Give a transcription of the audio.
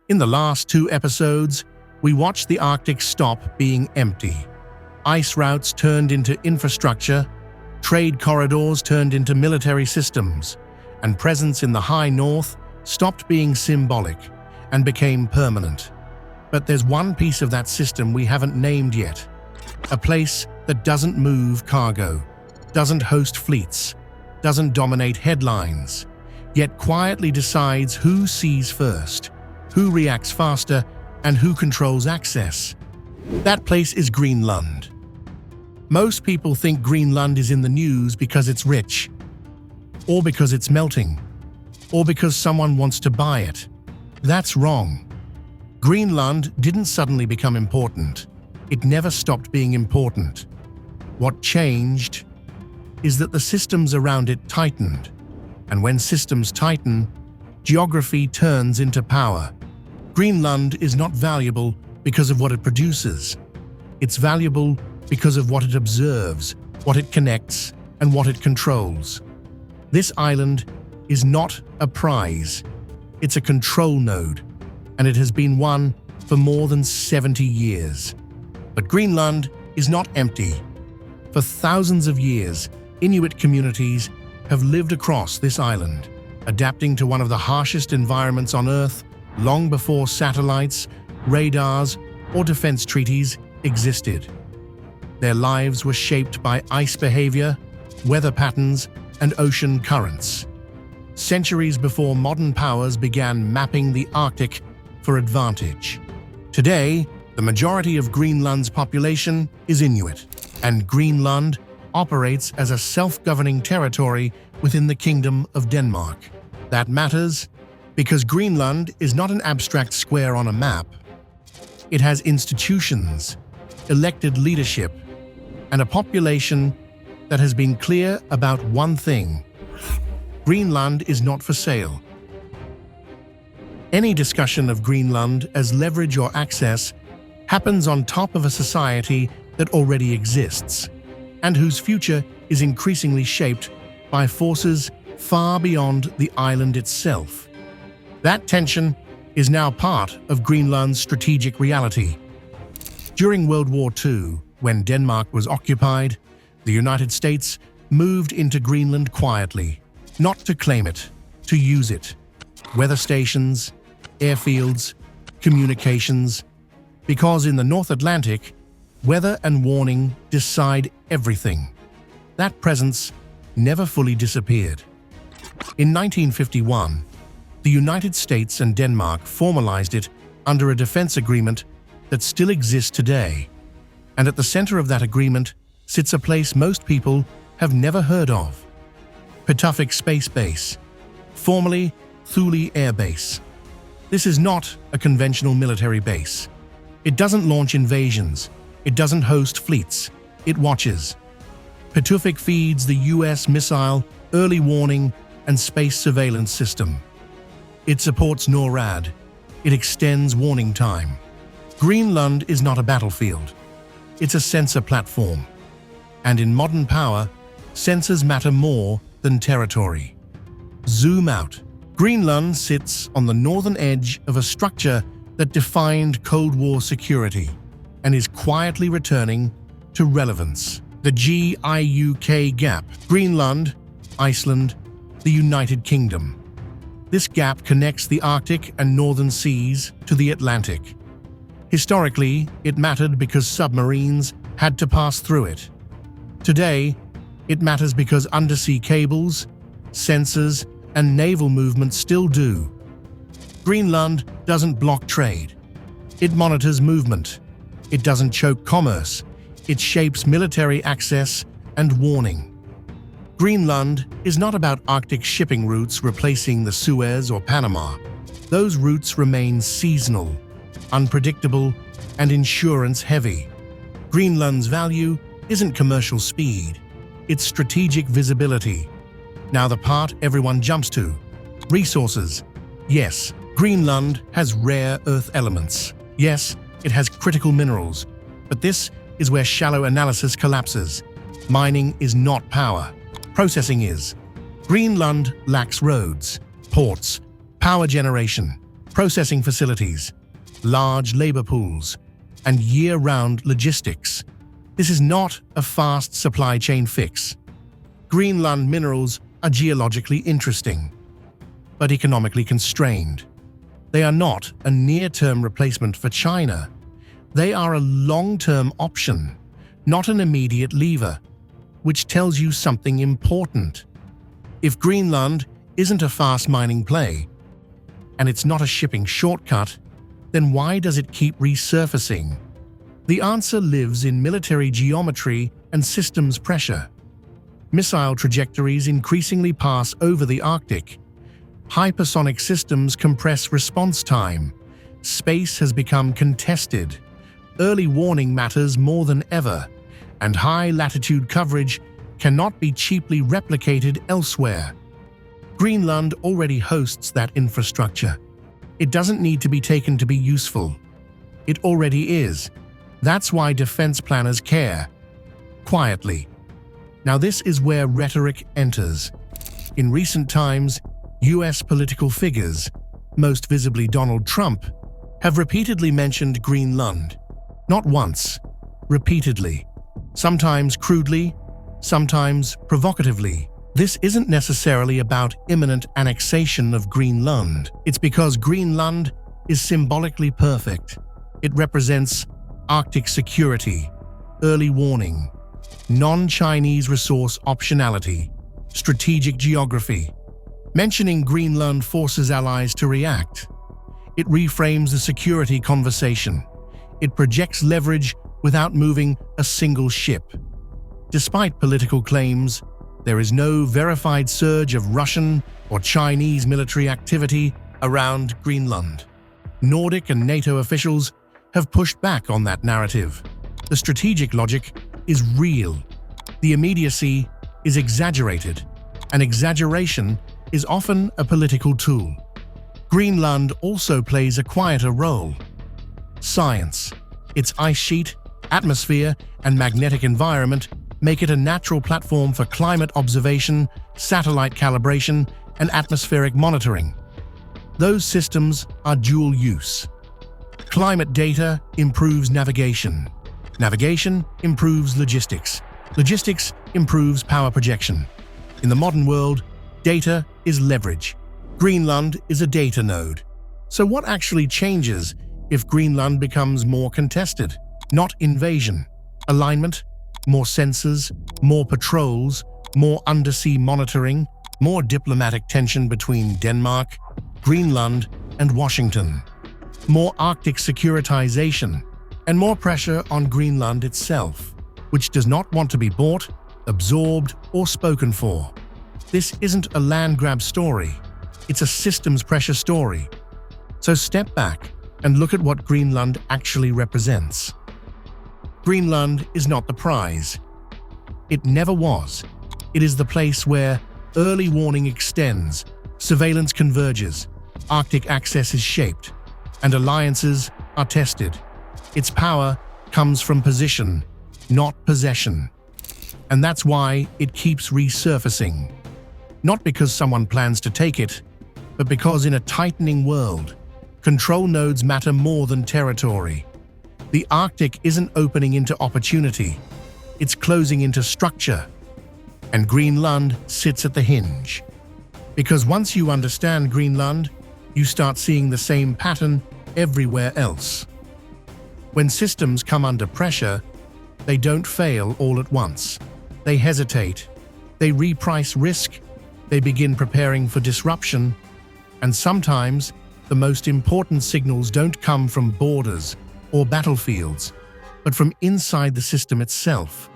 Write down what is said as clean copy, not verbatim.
In the last 2 episodes, we watched the Arctic stop being empty. Ice routes turned into infrastructure, trade corridors turned into military systems, and presence in the high north stopped being symbolic and became permanent. But there's one piece of that system we haven't named yet. A place that doesn't move cargo, doesn't host fleets, doesn't dominate headlines, yet quietly decides who sees first, who reacts faster, and who controls access. That place is Greenland. Most people think Greenland is in the news because it's rich, or because it's melting, or because someone wants to buy it. That's wrong. Greenland didn't suddenly become important. It never stopped being important. What changed is that the systems around it tightened. And when systems tighten, geography turns into power. Greenland is not valuable because of what it produces. It's valuable because of what it observes, what it connects, and what it controls. This island is not a prize. It's a control node, and it has been one for more than 70 years. But Greenland is not empty. For thousands of years, Inuit communities have lived across this island, adapting to one of the harshest environments on Earth long before satellites, radars, or defense treaties existed. Their lives were shaped by ice behavior, weather patterns, and ocean currents. Centuries before modern powers began mapping the Arctic for advantage. Today, the majority of Greenland's population is Inuit, and Greenland operates as a self-governing territory within the Kingdom of Denmark. That matters because Greenland is not an abstract square on a map. It has institutions, elected leadership, and a population that has been clear about one thing: Greenland is not for sale. Any discussion of Greenland as leverage or access happens on top of a society that already exists, and whose future is increasingly shaped by forces far beyond the island itself. That tension is now part of Greenland's strategic reality. During World War II, when Denmark was occupied, the United States moved into Greenland quietly, not to claim it, to use it. Weather stations, airfields, communications, because in the North Atlantic, weather and warning decide everything. That presence never fully disappeared. In 1951, the United States and Denmark formalized it under a defense agreement that still exists today. And at the center of that agreement sits a place most people have never heard of: Pituffik Space Base, formerly Thule Air Base. This is not a conventional military base. It doesn't launch invasions. It doesn't host fleets. It watches. Pituffik feeds the US missile, early warning, and space surveillance system. It supports NORAD. It extends warning time. Greenland is not a battlefield. It's a sensor platform. And in modern power, sensors matter more than territory. Zoom out. Greenland sits on the northern edge of a structure that defined Cold War security and is quietly returning to relevance. The GIUK gap: Greenland, Iceland, the United Kingdom. This gap connects the Arctic and northern seas to the Atlantic. Historically, it mattered because submarines had to pass through it. Today, it matters because undersea cables, sensors, and naval movements still do. Greenland doesn't block trade. It monitors movement. It doesn't choke commerce. It shapes military access and warning. Greenland is not about Arctic shipping routes replacing the Suez or Panama. Those routes remain seasonal, unpredictable, and insurance-heavy. Greenland's value isn't commercial speed. It's strategic visibility. Now the part everyone jumps to: resources. Yes, Greenland has rare earth elements. Yes, it has critical minerals. But this is where shallow analysis collapses. Mining is not power. Processing is. Greenland lacks roads, ports, power generation. processing facilities, large labor pools, and year-round logistics. This is not a fast supply chain fix. Greenland minerals are geologically interesting, but economically constrained. They are not a near-term replacement for China. They are a long-term option, not an immediate lever, which tells you something important. If Greenland isn't a fast mining play, and it's not a shipping shortcut, then why does it keep resurfacing? The answer lives in military geometry and systems pressure. Missile trajectories increasingly pass over the Arctic. Hypersonic systems compress response time. Space has become contested. Early warning matters more than ever, and high-latitude coverage cannot be cheaply replicated elsewhere. Greenland already hosts that infrastructure. It doesn't need to be taken to be useful. It already is. That's why defense planners care. Quietly. Now this is where rhetoric enters. In recent times, US political figures, most visibly Donald Trump, have repeatedly mentioned Greenland. Not once, repeatedly. Sometimes crudely, sometimes provocatively. This isn't necessarily about imminent annexation of Greenland. It's because Greenland is symbolically perfect. It represents Arctic security, early warning, non-Chinese resource optionality, strategic geography. Mentioning Greenland forces allies to react. It reframes the security conversation. It projects leverage without moving a single ship. Despite political claims, there is no verified surge of Russian or Chinese military activity around Greenland. Nordic and NATO officials have pushed back on that narrative. The strategic logic is real. The immediacy is exaggerated, and exaggeration is often a political tool. Greenland also plays a quieter role. Science, its ice sheet, atmosphere, and magnetic environment make it a natural platform for climate observation, satellite calibration, and atmospheric monitoring. Those systems are dual use. Climate data improves navigation. Navigation improves logistics. Logistics improves power projection. In the modern world, data is leverage. Greenland is a data node. So what actually changes if Greenland becomes more contested? Not invasion. Alignment, more sensors, more patrols, more undersea monitoring, more diplomatic tension between Denmark, Greenland, and Washington. More Arctic securitization, and more pressure on Greenland itself, which does not want to be bought, absorbed, or spoken for. This isn't a land grab story. It's a systems pressure story. So step back and look at what Greenland actually represents. Greenland is not the prize. It never was. It is the place where early warning extends, surveillance converges, Arctic access is shaped, and alliances are tested. Its power comes from position, not possession. And that's why it keeps resurfacing. Not because someone plans to take it, but because in a tightening world, control nodes matter more than territory. The Arctic isn't opening into opportunity, it's closing into structure. And Greenland sits at the hinge. Because once you understand Greenland, you start seeing the same pattern everywhere else. When systems come under pressure, they don't fail all at once. They hesitate, they reprice risk, they begin preparing for disruption, and sometimes the most important signals don't come from borders or battlefields, but from inside the system itself.